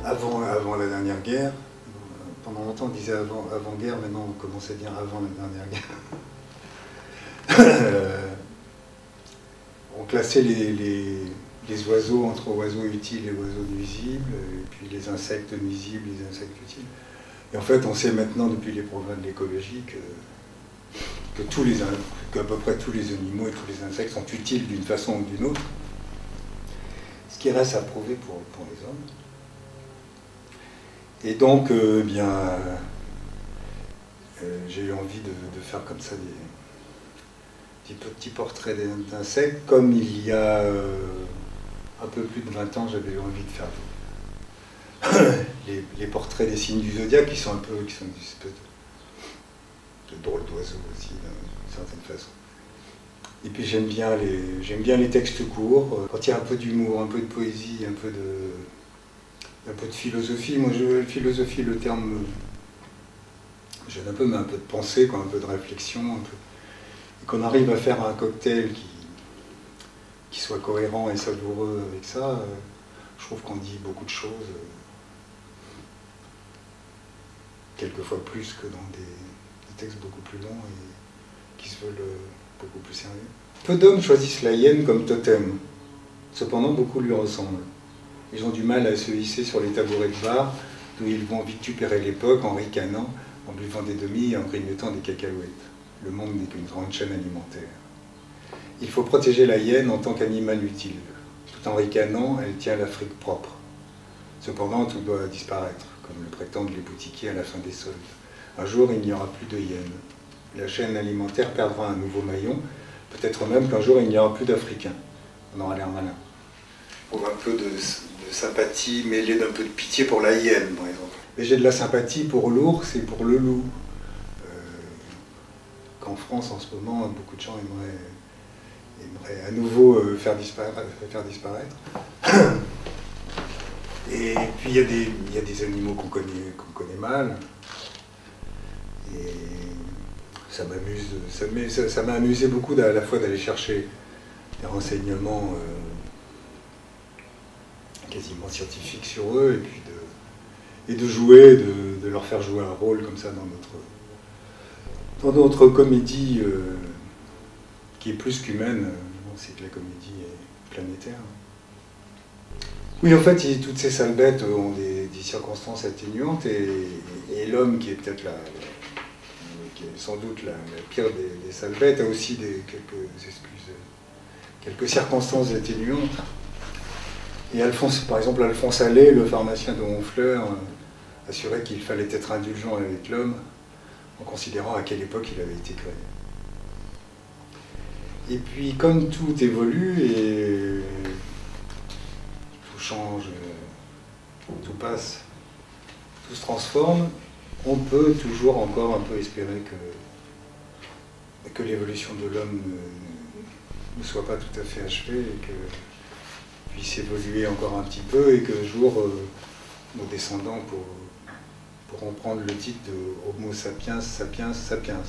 Avant la dernière guerre, pendant longtemps on disait avant-guerre, maintenant on commence à dire avant la dernière guerre. On classait les oiseaux entre oiseaux utiles et oiseaux nuisibles, et puis les insectes nuisibles et les insectes utiles. Et en fait on sait maintenant depuis les progrès de l'écologie qu'à peu près tous les animaux et tous les insectes sont utiles d'une façon ou d'une autre. Ce qui reste à prouver pour les hommes. Et donc, j'ai eu envie de faire comme ça des petits portraits d'insectes, comme il y a un peu plus de 20 ans, j'avais eu envie de faire les portraits des signes du zodiaque, qui sont des espèces de drôles d'oiseaux aussi, d'une certaine façon. Et puis j'aime bien les textes courts, quand il y a un peu d'humour, un peu de poésie, un peu de philosophie. Moi, philosophie, le terme me gêne un peu, mais un peu de pensée, un peu de réflexion, et qu'on arrive à faire un cocktail qui soit cohérent et savoureux avec ça, je trouve qu'on dit beaucoup de choses, quelquefois plus que dans des textes beaucoup plus longs et qui se veulent beaucoup plus sérieux. Peu d'hommes choisissent la hyène comme totem, cependant beaucoup lui ressemblent. Ils ont du mal à se hisser sur les tabourets de bar, d'où ils vont vitupérer l'époque en ricanant, en buvant des demi et en grignotant des cacahuètes. Le monde n'est qu'une grande chaîne alimentaire. Il faut protéger la hyène en tant qu'animal utile. Tout en ricanant, elle tient l'Afrique propre. Cependant, tout doit disparaître, comme le prétendent les boutiquiers à la fin des soldes. Un jour, il n'y aura plus de hyène. La chaîne alimentaire perdra un nouveau maillon, peut-être même qu'un jour, il n'y aura plus d'Africains. On aura l'air malin. Pour un peu de sympathie mêlée d'un peu de pitié pour la hyène, par exemple. Mais j'ai de la sympathie pour l'ours et pour le loup. Qu'en France, en ce moment, beaucoup de gens aimeraient à nouveau faire disparaître. Et puis il y a des animaux qu'on connaît mal. Et ça m'amuse, ça m'a amusé beaucoup à la fois d'aller chercher des renseignements quasiment scientifiques sur eux, et de jouer, de leur faire jouer un rôle comme ça dans notre comédie qui est plus qu'humaine, c'est que la comédie est planétaire. Oui, en fait, toutes ces sales bêtes ont des circonstances atténuantes, et l'homme, qui est peut-être qui est sans doute la pire des sales bêtes, a aussi quelques circonstances atténuantes. Et par exemple, Alphonse Allais, le pharmacien de Honfleur, assurait qu'il fallait être indulgent avec l'homme, en considérant à quelle époque il avait été créé. Et puis, comme tout évolue et tout change, tout passe, tout se transforme, on peut toujours encore un peu espérer que l'évolution de l'homme ne soit pas tout à fait achevée, et que puisse évoluer encore un petit peu, et qu'un jour nos descendants pourront prendre le titre de Homo sapiens sapiens sapiens.